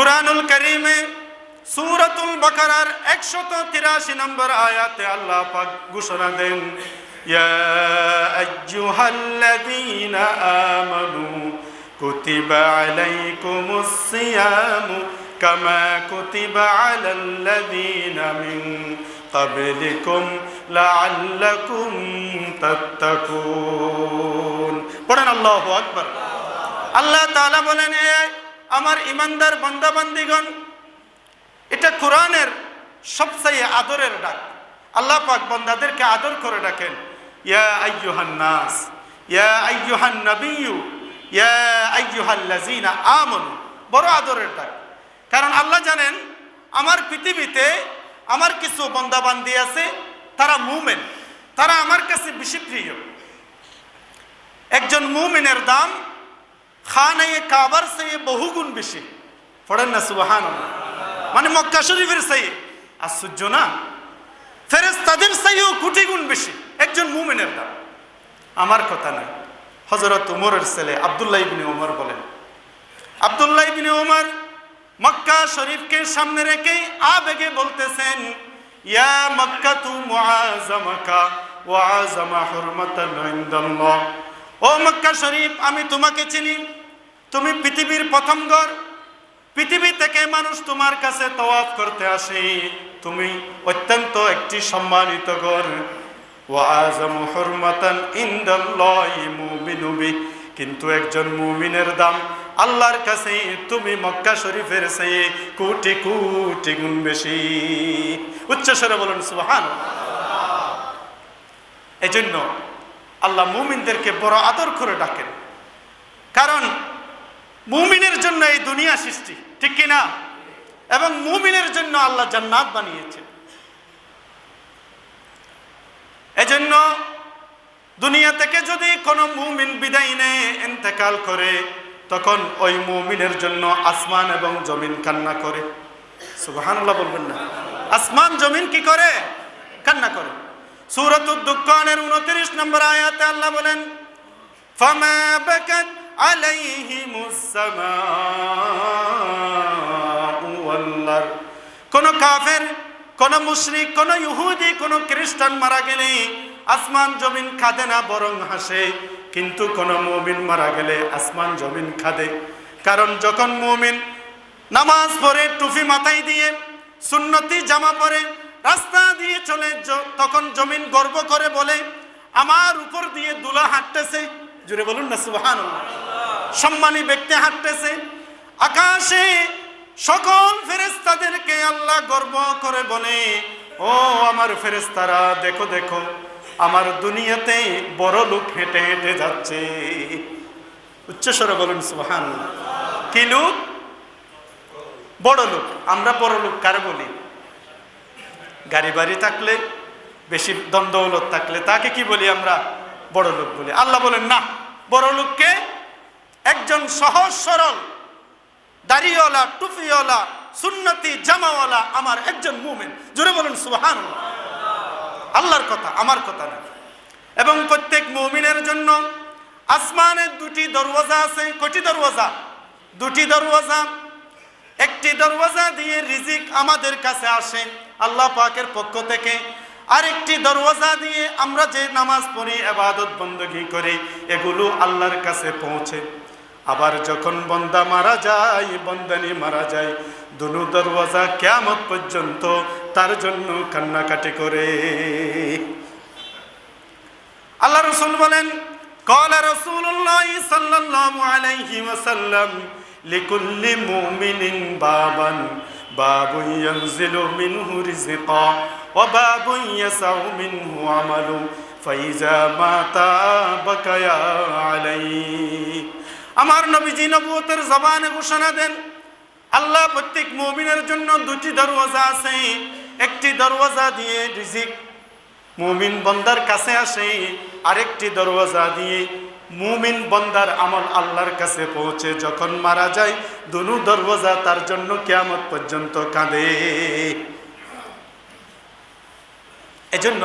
কুরআনুল কারীমে সূরাতুল বাকারার 183 নম্বর আয়াতে আল্লাহ পাক ঘোষণা দেন, ইয়া আইয়ুহাল্লাযীনা আমানু কুতিবা আলাইকুমুস সিয়ামু কামা কুতিবা আলাল্লাযীনা মিন ক্বাবলিকুম লাআল্লাকুম তাত্তাকুন। পড়েন আল্লাহু আকবার। আল্লাহ তাআলা বলেন, আমার ঈমানদার বান্দা বান্দীগণ, এটা কোরআনের সবচেয়ে আদরের ডাক। আল্লাহ পাক বান্দাদেরকে আদর করে ডাকেন, ইয়া আইয়ুহান নাস, ইয়া আইয়ুহান নাবিয়্যু, ইয়া আইয়ুহাল্লাযীনা আমানু। বড় আদরের ডাক। কারণ আল্লাহ জানেন আমার পৃথিবীতে আমার কিছু বান্দা বান্দি আছে, তারা মুমিন, তারা আমার কাছে বেশি প্রিয়। একজন মুমিনের দাম খানায়ে কাবার চেয়ে বহুগুণ বেশি। পড়েন না সুবহানাল্লাহ। মানে মক্কা শরীফের চেয়ে আশ্চর্য না, ফেরেশতাদের চেয়েও কোটি গুণ বেশি একজন মুমিনের দাম। আমার কথা নয়, হযরত ওমরের ছেলে আব্দুল্লাহ ইবনে ওমর বলেন, আব্দুল্লাহ ইবনে ওমর মক্কা শরীফকে সামনে রেখে আবেগে বলতেছেন, ইয়া মক্কাতু মুআযামাকা ওয়া আযামা হুরমাতান ইনদাল্লাহ। ও মক্কা শরীফ, আমি তোমাকে চিনি, তুমি পৃথিবীর প্রথম ঘর, পৃথিবী থেকে মানুষ তোমার কাছে তওয়াফ করতে আসে, তুমি অত্যন্ত একটি সম্মানিত ঘর। ওয়া আযামু হুরমাতান ইনদাল্লাহি মুমিনু বি, কিন্তু একজন মুমিনের দাম আল্লাহর কাছে তুমি মক্কা শরীফের চেয়ে কোটি কোটি গুণ বেশি। উচ্চস্বরে বলুন সুবহানাল্লাহ। এজন্য আল্লাহ মুমিনদেরকে বড় আদর করে ডাকেন, কারণ মুমিনের জন্য এই দুনিয়া সৃষ্টি, ঠিক কি না? এবং মুমিনের জন্য আল্লাহ জান্নাত বানিয়েছে। এজন্য দুনিয়া থেকে যদি কোনো মুমিন বিদায় নেয়, ইন্তেকাল করে, তখন ওই মুমিনের জন্য আসমান এবং জমিন কান্না করে। সুবহানাল্লাহ বলবেন না? আসমান জমিন কি করে? কান্না করে। সূরাতুদ দুখানের 29 নম্বর আয়াতে আল্লাহ বলেন, ফামা বাকাত আলাইহিমুস সামাউ ওয়াল আরদ। কোন কাফের, কোন মুশরিক, কোন ইহুদি, কোন খ্রিস্টান মারা গেলে আসমান জমিন কাঁদে না, বরং হাসে। কিন্তু কোন মুমিন মারা গেলে আসমান জমিন কাঁদে। কারণ যখন মুমিন নামাজ পড়ে, টুপি মাথায় দিয়ে, সুন্নতি জামা পরে রাস্তা দিয়ে চলে, তখন জমিন গর্ব করে বলে, আমার উপর দিয়ে দুলা হাঁটতেছে। জুড়ে বলুন না সুবহানাল্লাহ। সম্মানী ব্যক্তি হাঁটতেছে। আকাশে সকল ফেরেশতাদেরকে আল্লাহ গর্ব করে বলে, ও আমার ফেরেশতারা, দেখো দেখো, আমার দুনিয়াতে বড় লোক হেঁটে হেঁটে যাচ্ছে। উচ্চস্বরে বলুন সুবহানাল্লাহ। কি লোক? বড় লোক। আমরা বড় লোক কারে বলি? গাড়ি বাড়ি থাকলে, বেশি দ্বন্দ্বলত থাকলে তাকে কি বলি? আমরা বড় লোক বলি। আল্লাহ বলেন না, বড় লোককে একজন সহজ সরল, দাড়িওয়ালা, টুপিওয়ালা, সুন্নতি জামাওয়ালা আমার একজন মুমিন। জোরে বলুন সুবহানাল্লাহ। আল্লাহর কথা, আমার কথা না। এবং প্রত্যেক মুমিনের জন্য আসমানের দুটি দরওয়াজা আছে। কয়টি দরওয়াজা? দুটি দরওয়াজা। একটি দরওয়াজা দিয়ে রিজিক আমাদের কাছে আসে আল্লাহ পাকের পক্ষ থেকে, আরেকটি দরওয়াজা দিয়ে আমরা যে নামাজ পড়ি, ইবাদত বندگی করি, এগুলো আল্লাহর কাছে পৌঁছে। আবার যখন বান্দা মারা যায়, বান্দানি মারা যায়, দুটো দরওয়াজা কিয়ামত পর্যন্ত তার জন্য কান্নাকাটি করে। আল্লাহ রাসূল বলেন, ক্বালা রাসূলুল্লাহ সাল্লাল্লাহু আলাইহি ওয়াসাল্লাম, লিকুল্লি মুমিনিন বাবান, বাবুন ইয়ানজিলু মিনহু রিজকা ওয়া বাবুন ইয়াসাউ মিনহু আমালু, ফাইজা মাতা বাকায়া আলাইহি। আমার নবীজি নবুয়তের জবানে ঘোষণা দেন, আল্লাহ প্রত্যেক মুমিনের জন্য দুটি দরওয়াজা আছে। একটি দরওয়াজা দিয়ে রিজিক মুমিন বান্দার কাছে আসে, আরেকটি দরওয়াজা দিয়ে মুমিন বান্দার আমল আল্লাহর কাছে পৌঁছে। যখন মারা যায়, দুটো দরওয়াজা তার জন্য কিয়ামত পর্যন্ত কাঁদে। এজন্য